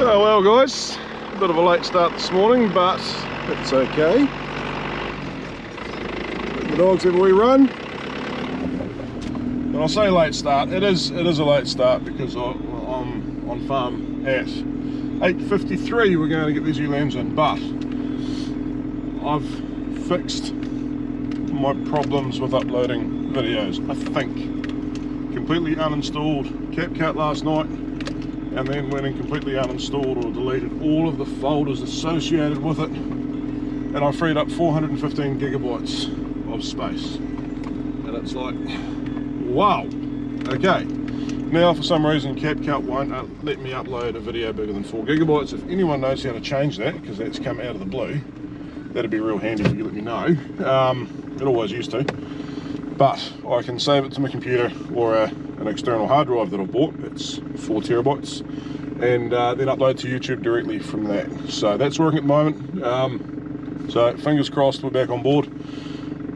Oh well guys, a bit of a late start this morning, but it's okay. The dogs have a wee run. And I'll say late start, it is a late start because I'm on farm at 8:53. We're going to get these ewe lambs in, but I've fixed my problems with uploading videos, I think. Completely uninstalled CapCut last night, and then went and completely uninstalled or deleted all of the folders associated with it, and I freed up 415 gigabytes of space, and it's like, wow. Okay, now for some reason CapCut won't let me upload a video bigger than 4 gigabytes. If anyone knows how to change that, because that's come out of the blue, that'd be real handy if you let me know. It always used to, but I can save it to my computer or an external hard drive that I bought. It's 4 terabytes, and then upload to YouTube directly from that. So that's working at the moment. So fingers crossed we're back on board.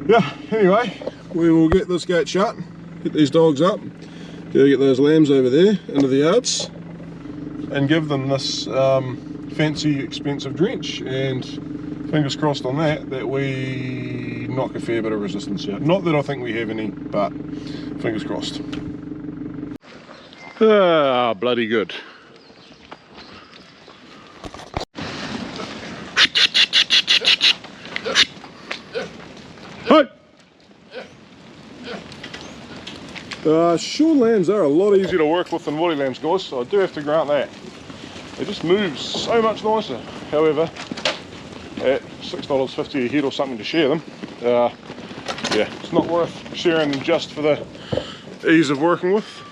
Yeah, anyway, we will get this gate shut, get these dogs up, go get those lambs over there into the yards, and give them this fancy expensive drench, and fingers crossed on that we knock a fair bit of resistance out. Not that I think we have any, but fingers crossed. Ah, bloody good. Hey! Short lambs are a lot easier to work with than woolly lambs, guys, so I do have to grant that. They just move so much nicer. However, at $6.50 a head or something to share them, yeah, it's not worth sharing them just for the ease of working with.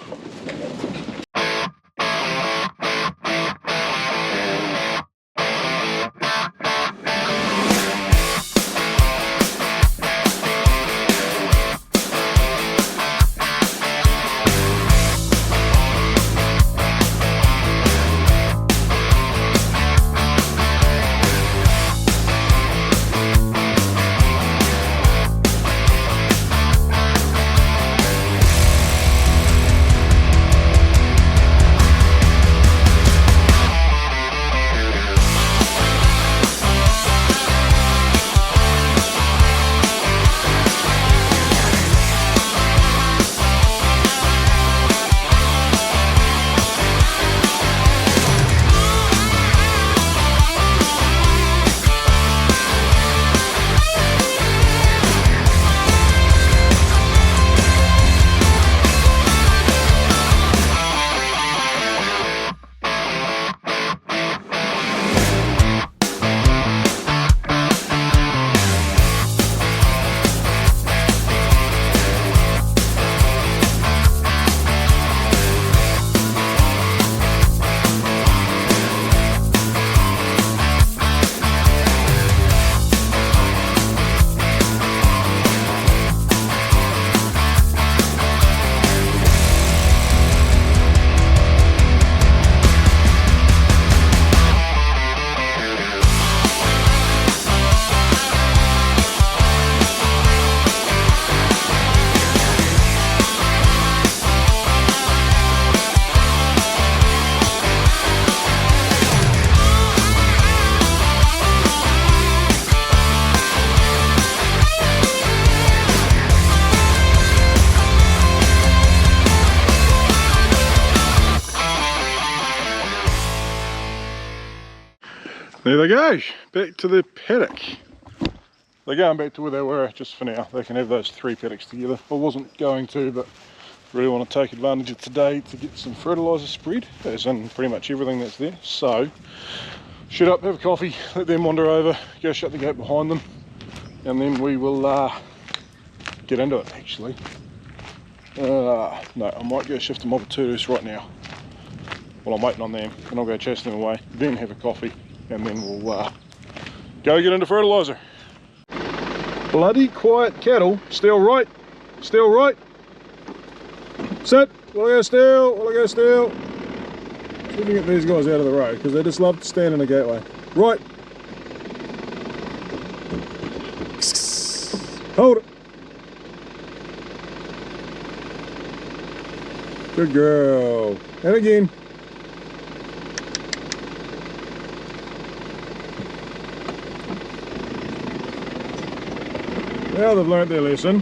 There they go, back to the paddock. They're going back to where they were just for now. They can have those 3 paddocks together. I wasn't going to, but really want to take advantage of today to get some fertilizer spread, as in pretty much everything that's there. So, shut up, have a coffee, let them wander over, go shut the gate behind them, and then we will get into it actually. No, I might go shift them off to right now while I'm waiting on them, and I'll go chase them away, then have a coffee, and then we'll go get into fertilizer. Bloody quiet cattle. Still right, still right. Sit, while I go still, while I go still. See if we can get these guys out of the road, because they just love to stand in the gateway. Right. Hold it. Good girl. And again. Now they've learnt their lesson.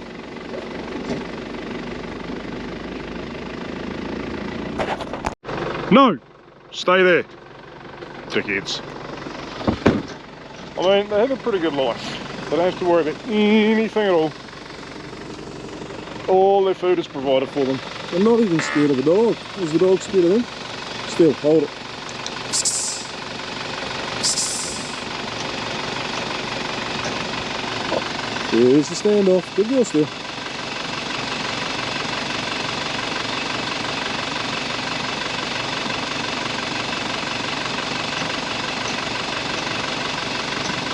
No! Stay there, dickheads. I mean, they have a pretty good life. They don't have to worry about anything at all. All their food is provided for them. They're not even scared of the dog. Is the dog scared of them? Still, hold it. There's the standoff. Good girl still.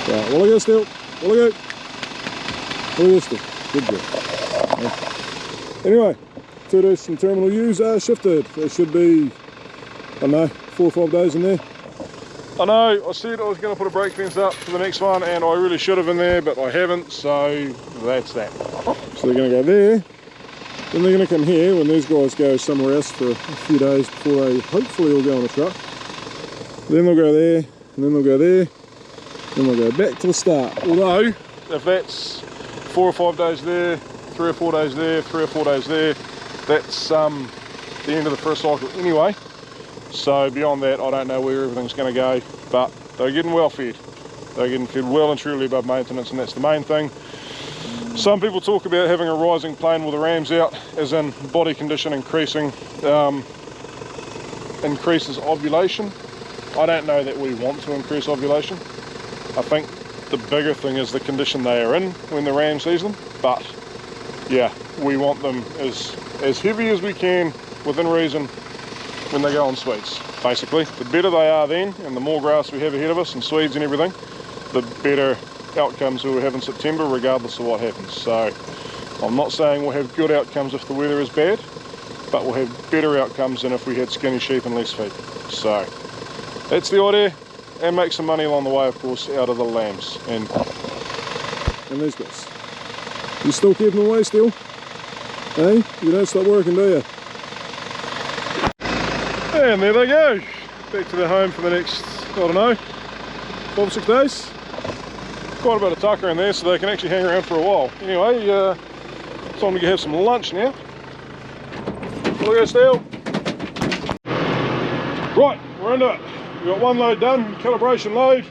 Right, will I go still? Will I go? Will I go still? Good girl. Anyway, 2 days from terminal U's are shifted. There should be, I don't know, 4 or 5 days in there. I know, I said I was going to put a brake fence up for the next one, and I really should have in there, but I haven't, so that's that. So they're going to go there, then they're going to come here when these guys go somewhere else for a few days before they hopefully all go on a truck. Then they'll go there, and then they'll go there, then they'll go back to the start. Although, if that's 4 or 5 days there, 3 or 4 days there, 3 or 4 days there, that's the end of the first cycle anyway. So beyond that, I don't know where everything's going to go, but they're getting well fed. They're getting fed well and truly above maintenance, and that's the main thing. Some people talk about having a rising plane with the rams out, as in body condition increasing, increases ovulation. I don't know that we want to increase ovulation. I think the bigger thing is the condition they are in when the ram sees them, but yeah, we want them as heavy as we can within reason when they go on Swedes. Basically, the better they are then, and the more grass we have ahead of us and Swedes and everything, the better outcomes we'll have in September regardless of what happens. So I'm not saying we'll have good outcomes if the weather is bad, but we'll have better outcomes than if we had skinny sheep and less feed. So that's the idea, and make some money along the way, of course, out of the lambs and these guys. You still keep them away still? Hey, you don't stop working, do you? And there they go, back to their home for the next, I don't know, 5 or 6 days. Quite a bit of tucker in there, so they can actually hang around for a while. Anyway, time to go have some lunch now. Look at Steel. Right, we're into it. We've got one load done, calibration load.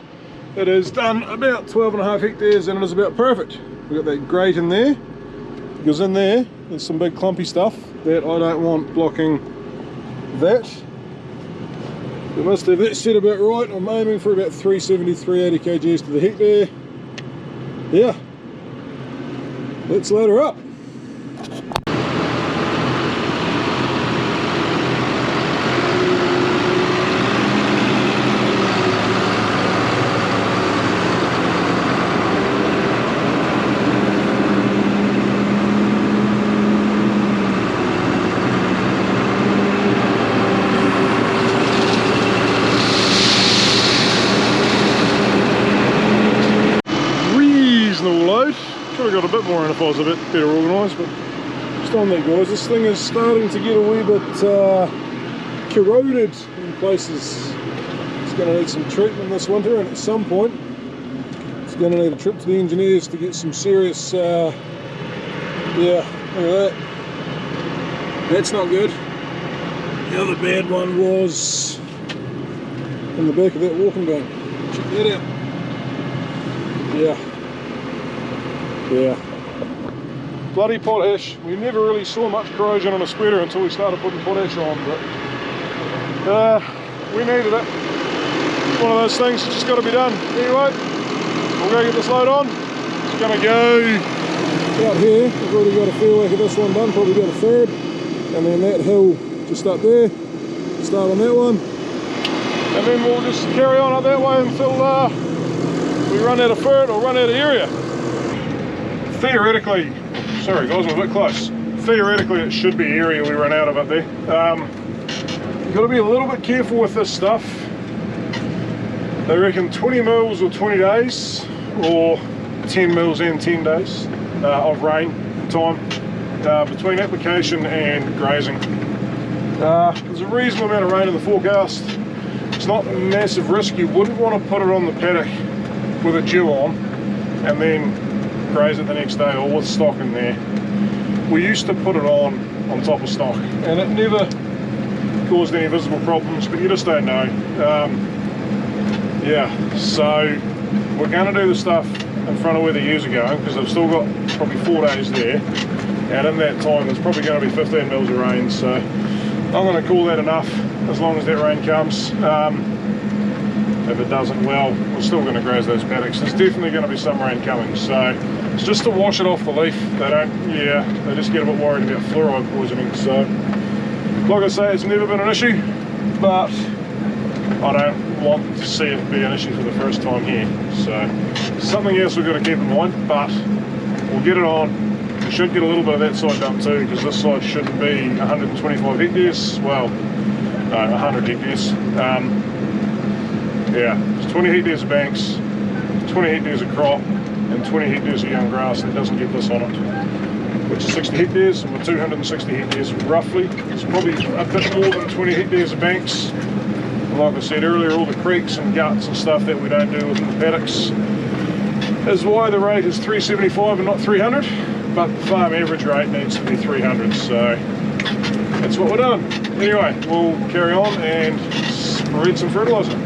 It is done about 12.5 hectares, and it is about perfect. We've got that grate in there, because in there, there's some big clumpy stuff that I don't want blocking that. We must have that set about right. I'm aiming for about 370, 380 kgs to the hectare. Yeah, let's load her up. Could have got a bit more in if I was a bit better organised, but just on that, guys, this thing is starting to get a wee bit corroded in places. It's going to need some treatment this winter, and at some point it's going to need a trip to the engineers to get some serious yeah, look at that. That's not good. The other bad one was in the back of that walking bone. Check that out. Yeah. Bloody potash. We never really saw much corrosion on a spreader until we started putting potash on, but we needed it. It's one of those things that's just got to be done. Anyway, we'll go get this load on. It's going to go out here. We've already got a fair whack of this one done, probably about a third, and then that hill just up there. Start on that one, and then we'll just carry on up that way until we run out of fert or run out of area. Theoretically, sorry guys, I'm a bit close. Theoretically, it should be area we run out of up there. You've got to be a little bit careful with this stuff. They reckon 20 mils or 20 days, or 10 mils and 10 days of rain time between application and grazing. There's a reasonable amount of rain in the forecast. It's not a massive risk. You wouldn't want to put it on the paddock with a dew on and then graze it the next day or with stock in there. We used to put it on top of stock, and it never caused any visible problems, but you just don't know. Yeah, so we're going to do the stuff in front of where the ewes are going, because I've still got probably 4 days there, and in that time there's probably going to be 15 mils of rain, so I'm going to call that enough as long as that rain comes. If it doesn't, well, we're still going to graze those paddocks. There's definitely going to be some rain coming, so it's just to wash it off the leaf. They just get a bit worried about fluoride poisoning. So like I say, it's never been an issue, but I don't want to see it be an issue for the first time here. So something else we've got to keep in mind, but we'll get it on. We should get a little bit of that side done too, because this side shouldn't be 125 hectares, well, no, 100 hectares. Yeah, it's 20 hectares of banks, 20 hectares of crop, and 20 hectares of young grass that doesn't get this on it, which is 60 hectares, and we're 260 hectares roughly. It's probably a bit more than 20 hectares of banks. Like I said earlier, all the creeks and guts and stuff that we don't do within the paddocks is why the rate is 375 and not 300, but the farm average rate needs to be 300, so that's what we're doing. Anyway, we'll carry on and spread some fertilizer.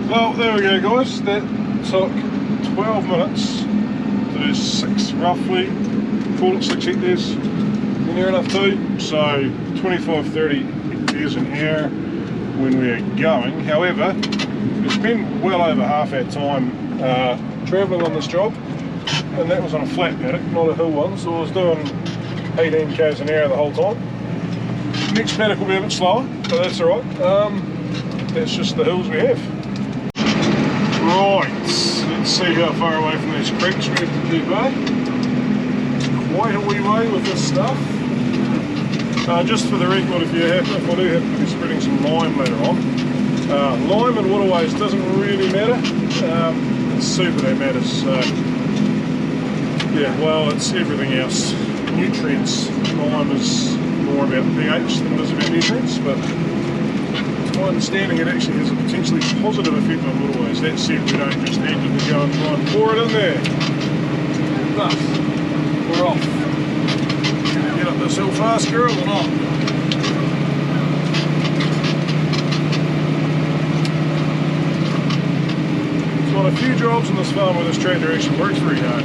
Well, there we go, guys. That took 12 minutes to do roughly, call it 6 hectares, near enough too. So 25-30 hectares an hour when we're going. However, we spent well over half our time travelling on this job, and that was on a flat paddock, not a hill one, so I was doing 18 k's an hour the whole time. Next paddock will be a bit slower, but that's alright. That's just the hills we have. Right, let's see how far away from these creeks we have to keep, eh? It's quite a wee way with this stuff. Just for the record, if I do have to be spreading some lime later on. Lime and waterways doesn't really matter. It's super that matters. So yeah, well, it's everything else. Nutrients. Lime is more about pH than it is about nutrients, but my understanding it actually has a potentially positive effect on waterways. That said, we don't just need to go and try and pour it in there. But we're off. Gonna get up this hill fast, girl, or not? It's one of the few jobs on this farm where this tractor actually works very hard.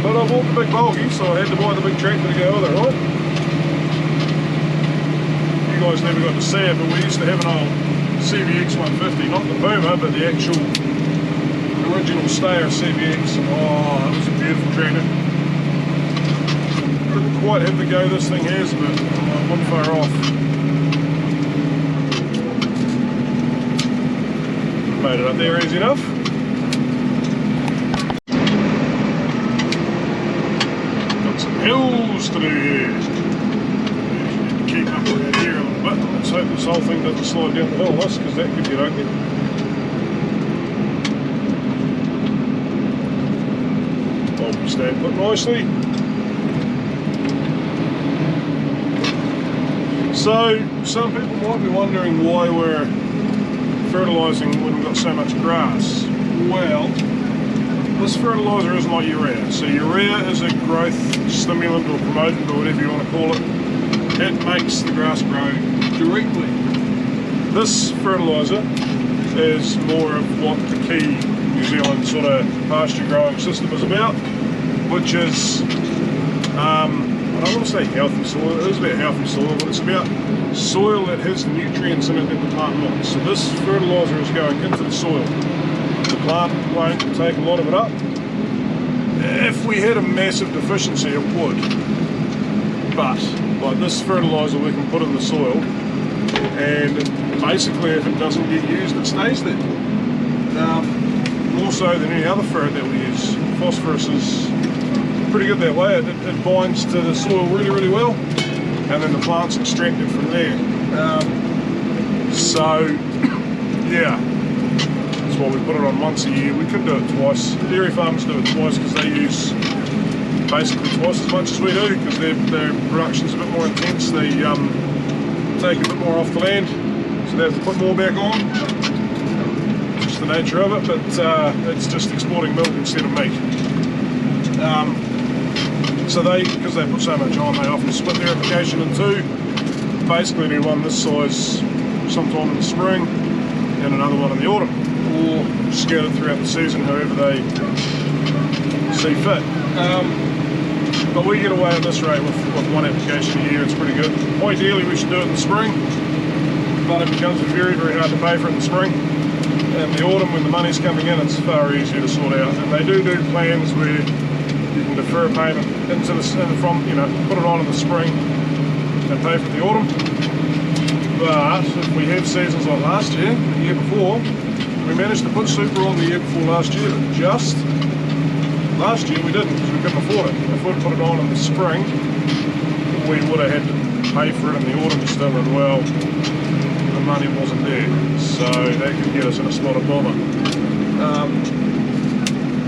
But I bought the big bulky, so I had to buy the big tractor to go with it, right? You guys never got to see it, but we used to have an old CVX 150, not the Puma, but the actual original Stayer CVX. Oh, that was a beautiful tractor. Didn't quite have the go this thing has, but I'm not far off. Made it up there easy enough. Hills to do here. Keep up around here a little bit. Let's hope this whole thing doesn't slide down the hill, because that could get ugly. I'll stand put nicely. So, some people might be wondering why we're fertilising when we've got so much grass. Well, this fertiliser isn't like urea. So urea is a growth stimulant or promotant or whatever you want to call it. It makes the grass grow directly. This fertiliser is more of what the key New Zealand sort of pasture growing system is about, which is, I don't want to say healthy soil, it is about healthy soil, but it's about soil that has the nutrients in it that the plant wants. So this fertiliser is going into the soil. The plant won't take a lot of it up. If we had a massive deficiency, it would. But like this fertiliser we can put in the soil, and basically if it doesn't get used, it stays there. More so than any other ferret that we use. Phosphorus is pretty good that way. It binds to the soil really, really well, and then the plant's extracted from there. So yeah, that's why we put it on once a year. We could do it twice. Dairy farmers do it twice because they use basically twice as much as we do, because their production's a bit more intense. They take a bit more off the land, so they have to put more back on. Just the nature of it, but it's just exporting milk instead of meat. So because they put so much on, they often split their application in two. Basically do one this size sometime in the spring and another one in the autumn, or scattered throughout the season, however they see fit. But we get away at this rate with one application a year. It's pretty good. Ideally we should do it in the spring, but it becomes very, very hard to pay for it in the spring. In the autumn, when the money's coming in, it's far easier to sort out. And they do plans where you can defer payment into from, you know, put it on in the spring and pay for the autumn. But if we have seasons like last year, the year before, we managed to put super on the year before last year, but just last year we didn't, because we couldn't afford it. If we'd put it on in the spring, we would have had to pay for it in the autumn still, and well, the money wasn't there, so that could get us in a spot of bother.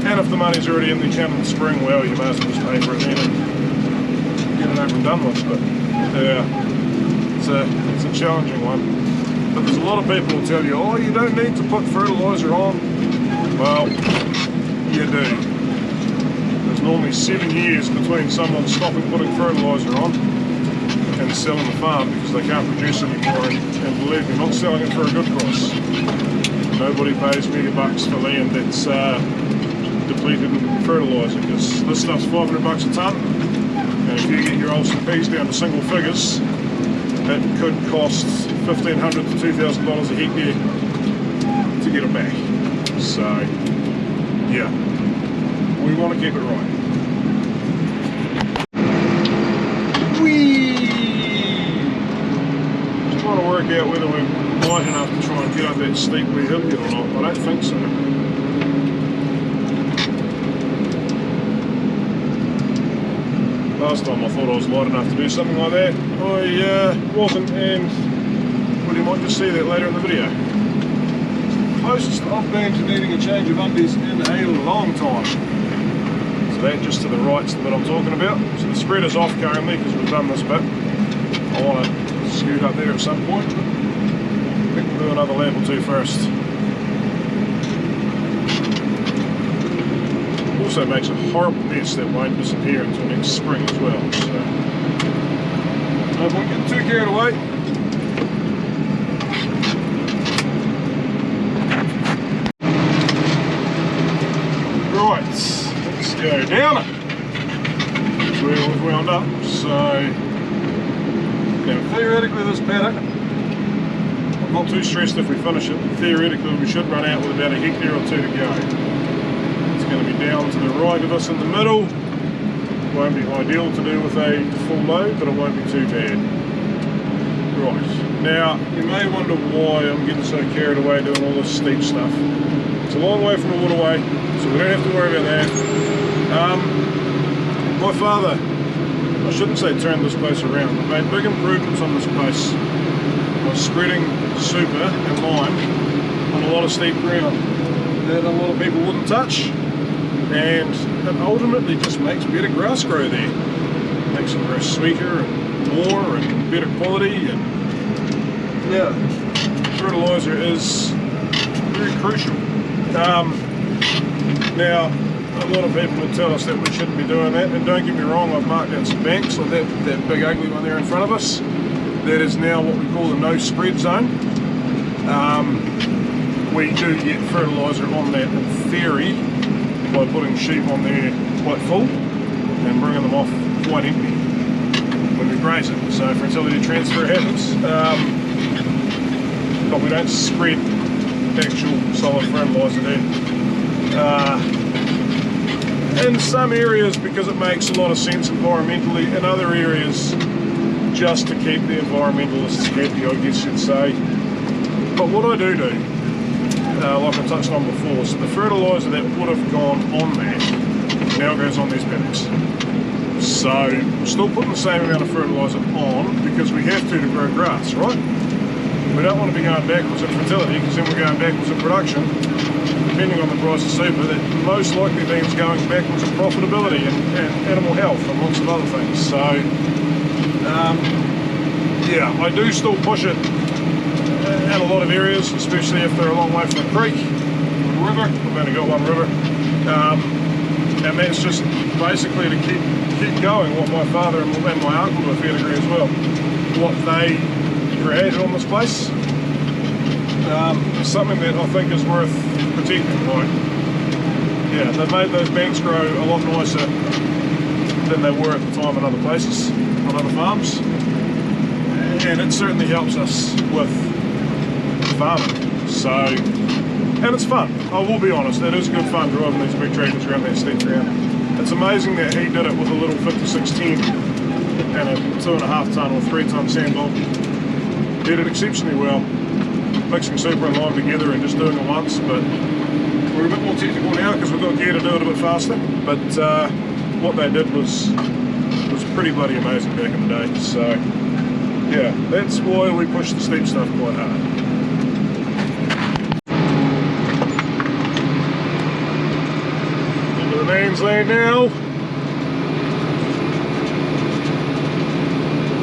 And if the money's already in the account in the spring, well, you may as well just pay for it then and get it over and done with. But yeah, it's a challenging one. But there's a lot of people who tell you, oh, you don't need to put fertilizer on. Well, you do. There's normally 7 years between someone stopping putting fertilizer on and selling the farm, because they can't produce anymore, and believe me, not selling it for a good price. Nobody pays me $1 for land that's depleted in fertilizer, because this stuff's $500 a tonne, and if you get your OCPs down to single figures, it could cost $1,500 to $2,000 a hectare to get it back. So yeah, we want to keep it right. Trying to work out whether we're light enough to try and get up that steep wee hill yet or not. I don't think so. Last time I thought I was light enough to do something like that. I wasn't, and well, you might just see that later in the video. Closest I've been to needing a change of undies in a long time. So that just to the right's the bit I'm talking about. So the spread is off currently because we've done this bit. I want to scoot up there at some point. I think we'll do another lap or two first. Also makes a horrible mess that won't disappear until next spring as well. So I won't get too carried away. Right, let's go down it. That's where we've wound up. So now theoretically this paddock, I'm not too stressed if we finish it. Theoretically we should run out with about a hectare or two to go. It's going to be down to the right of us in the middle. Won't be ideal to do with a full load, but it won't be too bad. Right, now you may wonder why I'm getting so carried away doing all this steep stuff. It's a long way from the waterway, so we don't have to worry about that. My father, I shouldn't say turned this place around, but made big improvements on this place by spreading super and lime on a lot of steep ground that a lot of people wouldn't touch, and it ultimately just makes better grass grow there. Makes it grow sweeter and more and better quality, and yeah, fertilizer is very crucial. Now, a lot of people will tell us that we shouldn't be doing that, and don't get me wrong, I've marked out some banks like that big ugly one there in front of us. That is now what we call the no spread zone. We do get fertilizer on that in theory by putting sheep on there quite full and bringing them off quite empty when we graze it. So fertility transfer happens, but we don't spread actual solid fertilizer there. In some areas because it makes a lot of sense environmentally, in other areas just to keep the environmentalists happy, I guess you'd say. But what I do, like I touched on before, so the fertiliser that would have gone on that now goes on these paddocks. So we're still putting the same amount of fertiliser on because we have to grow grass, right? We don't want to be going backwards in fertility, because then we're going backwards in production. Depending on the price of super, that most likely means going backwards in profitability and animal health and lots of other things. So, yeah, I do still push it in a lot of areas, especially if they're a long way from a creek or a river. We've only got one river. And that's just basically to keep going what my father and my uncle to a fair degree as well, what they created on this place. Something that I think is worth protecting. Like, yeah, they've made those banks grow a lot nicer than they were at the time in other places, on other farms, and it certainly helps us with farming. So, and it's fun. I will be honest, it is good fun driving these big tractors around that steep ground. It's amazing that he did it with a little 5610 and a 2.5 ton or 3 ton sandbog. Did it exceptionally well, mixing super and lime together and just doing it once. But we're a bit more technical now because we've got gear to do it a bit faster. But what they did was pretty bloody amazing back in the day. So yeah, that's why we push the steep stuff quite hard. Into the man's land now.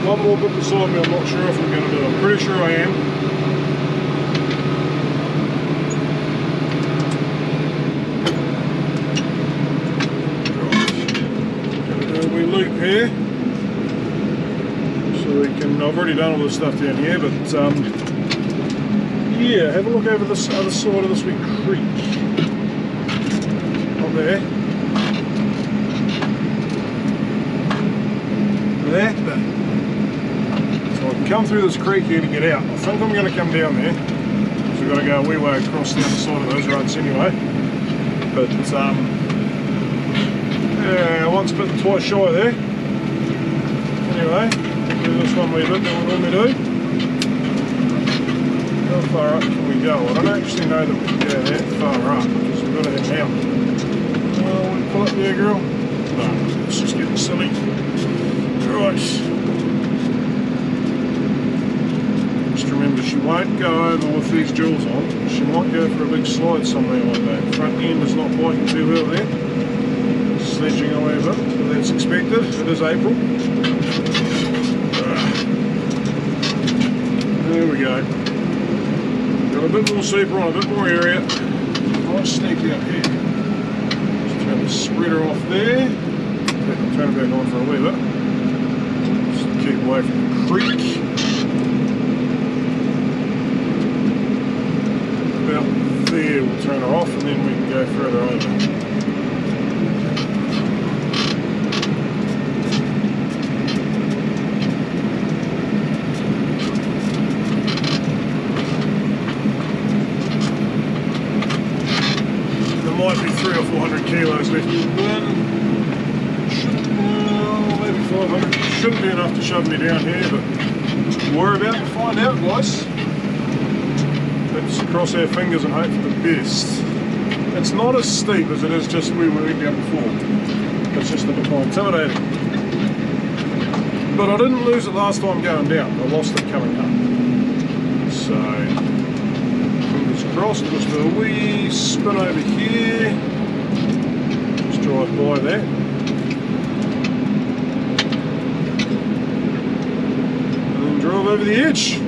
One more bit beside me, I'm not sure if I'm going to do it. I'm pretty sure I am. Loop here, so we can, I've already done all this stuff down here, but yeah, have a look over this other side of this wee creek. Up there. That bit. So I can come through this creek here to get out. I think I'm going to come down there, because we've got to go a wee way across the other side of those roads anyway. But yeah, once bitten, twice shy there. Anyway, do this one wee bit that we normally do. How far up can we go? I don't actually know that we can go that far up, because we've got to head out. Oh, we pull up there, girl. No, it's just getting silly. Right. Just remember, she won't go over with these jewels on. She might go for a big slide somewhere like that. Front end is not biting too well there. Sledging away a bit, but that's expected. It is April. There we go. Got a bit more super on, a bit more area. Nice sneak out here. Just turn the spreader off there. Turn it back on for a wee bit. Just keep away from the creek. About there, we'll turn her off and then we can go further over. Might be 300 or 400 kilos left in the bin. Maybe 500. Shouldn't be enough to shove me down here, but we're about to find out, guys. Let's cross our fingers and hope for the best. It's not as steep as it is just where we went down before. It's just a bit more intimidating. But I didn't lose it last time going down. I lost it coming up. So crossed, just do a wee spin over here, just drive by that, and then drive over the edge.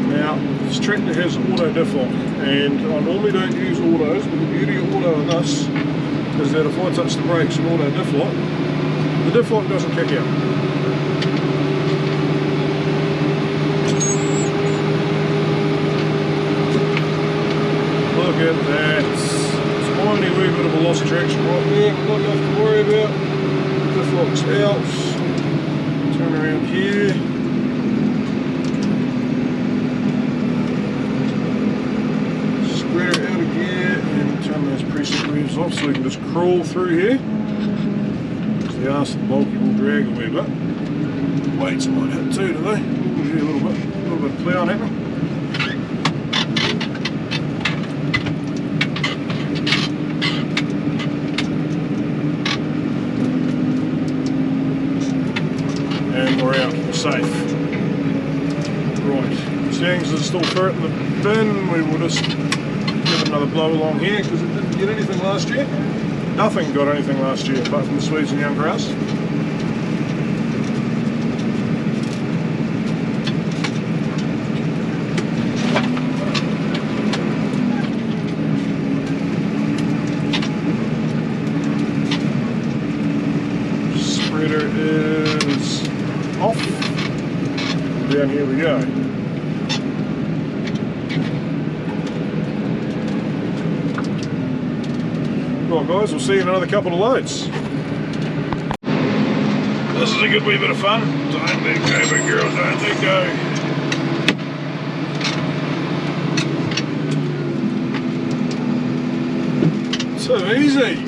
Now this tractor has auto diff lock, and I normally don't use autos, but the beauty of auto in this is that if I touch the brakes and auto diff lock, the diff lock doesn't kick out. Look at that, tiny wee bit of a lost traction right there, not enough to worry about. Diff lock's out, turn around here. Spread it out again and turn those preset wheels off so we can just crawl through here. The arse of the bulky will drag a wee bit. Weights might hit too, do they? We'll do a little bit of ploughing happening. We're out, we're safe. Right, seeing as there's still dirt in the bin, we will just give it another blow along here because it didn't get anything last year. Nothing got anything last year apart from the Swedes and young grass. Spreader is off. Down here we go. Right guys, we'll see you in another couple of loads. This is a good wee bit of fun. Don't let go, big girl, don't let go. So easy.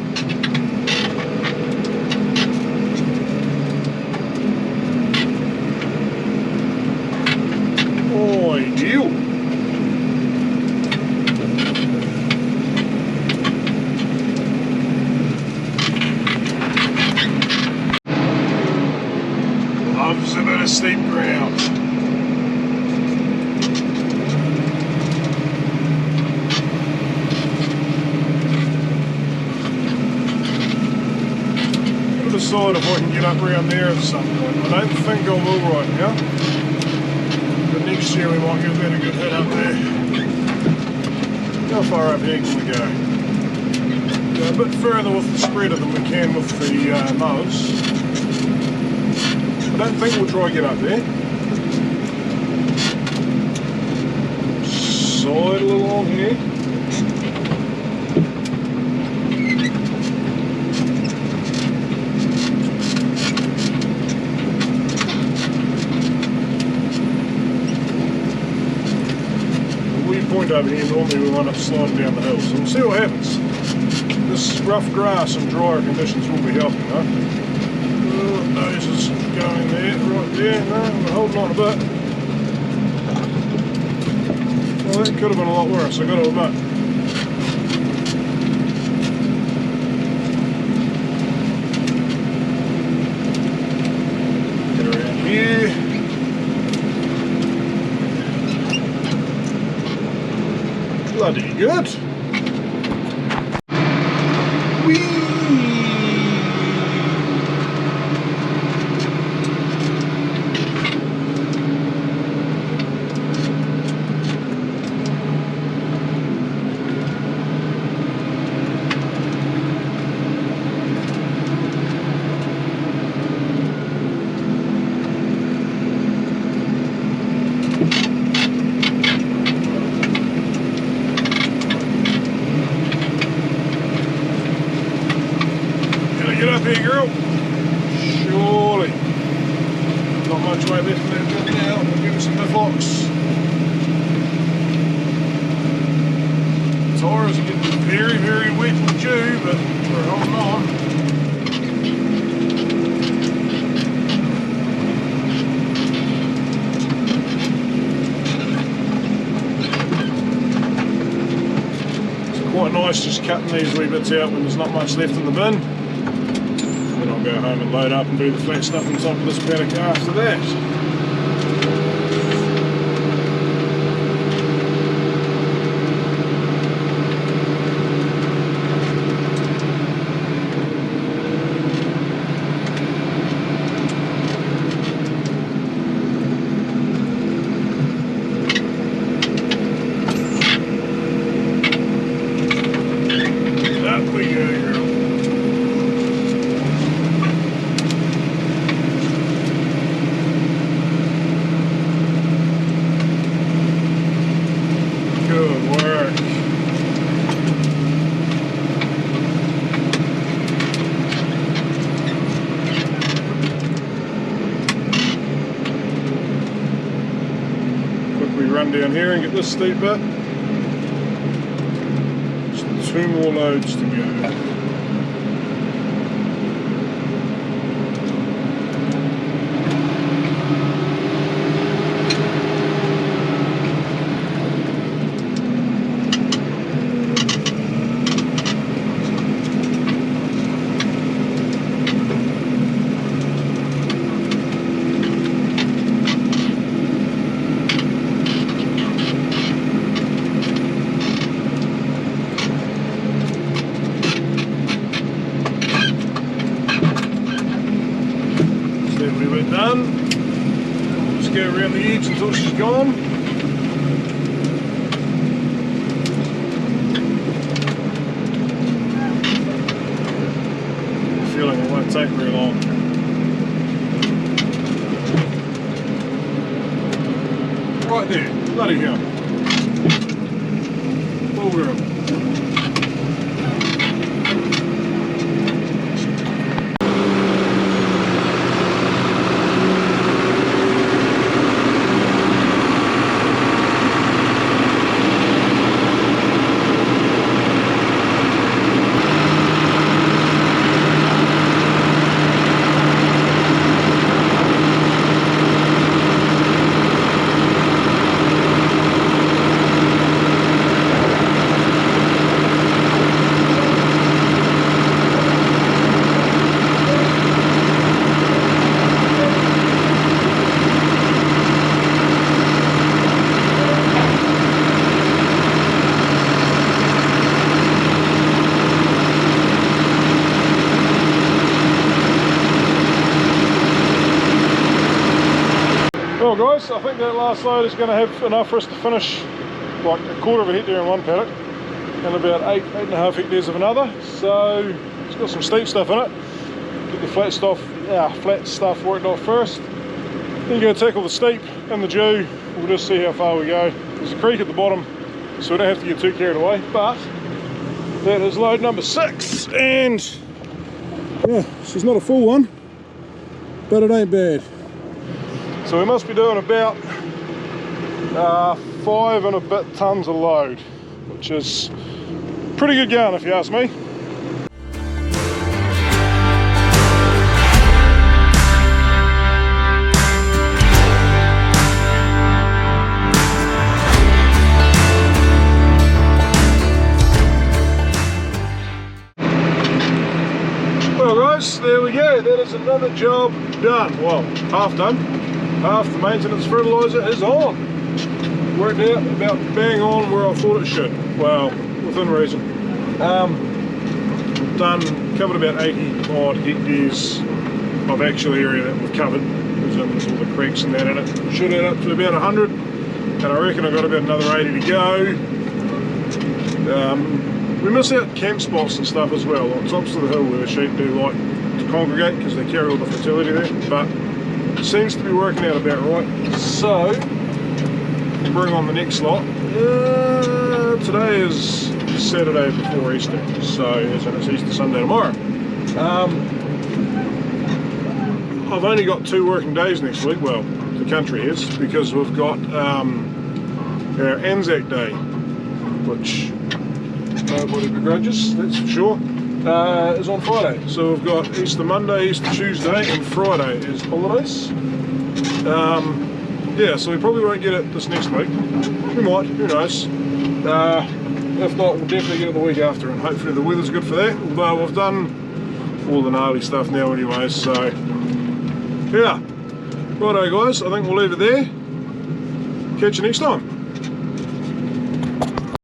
Ideal. Loves a bit of steep ground. Gotta decide if I can get up around there at some point. I don't think I will right now. But next year we might get a good hit up there. How far up here can we go? Go a bit further with the spreader than we can with the nose. I don't think we'll try to get up there. Side a little on here. Point over here, normally we wind up sliding down the hill, so we'll see what happens. This rough grass and drier conditions will be helping, though. Nose is going there, right there. No, we're holding on a bit. Well, that could have been a lot worse, I've got to admit. Get around here. Bloody good. Whee! Get up here, girl. Surely. Not much way left to move now. We'll give us some fox. Tyres are getting very, very wet and dew, but we're holding on. It's quite nice just cutting these wee bits out when there's not much left in the bin. Then I'll go home and load up and do the flat stuff on top of this paddock after that. Up we go, girl. Good work. Quickly run down here and get this steep bit. Just 2 more loads to go. that we were done. Just go around the edge until she's gone. I'm feeling it won't take very long. Right there, bloody hell. Full girl. Well guys, I think that last load is going to have enough for us to finish like a quarter of a hectare in one paddock and about 8.5 hectares of another. So it's got some steep stuff in it. Get the flat stuff worked off first. Then go tackle the steep and the dew. We'll just see how far we go. There's a creek at the bottom, so we don't have to get too carried away. But that is load number 6, and yeah, she's not a full one, but it ain't bad. So we must be doing about 5 and a bit tons a load, which is pretty good going if you ask me. Well guys, there we go, that is another job done. Well, half done. Half the maintenance fertilizer is on. Worked out about bang on where I thought it should. Well, within reason. Covered about 80 odd hectares of actual area that we've covered. There's all the creeks and that in it. Should add up to about 100, and I reckon I've got about another 80 to go. We miss out camp spots and stuff as well on tops of the hill where the sheep do like to congregate because they carry all the fertility there. But seems to be working out about right. So we'll bring on the next lot. Today is Saturday before Easter, so as in it's Easter Sunday tomorrow. I've only got 2 working days next week. Well, the country is, because we've got our Anzac Day, which nobody begrudges, that's for sure. Is on Friday, so we've got Easter Monday, Easter Tuesday, and Friday is holidays. Yeah, so we probably won't get it this next week. We might, who knows. If not, we'll definitely get it the week after, and hopefully the weather's good for that. Although we've done all the gnarly stuff now anyway, so yeah. Righto guys, I think we'll leave it there. Catch you next time.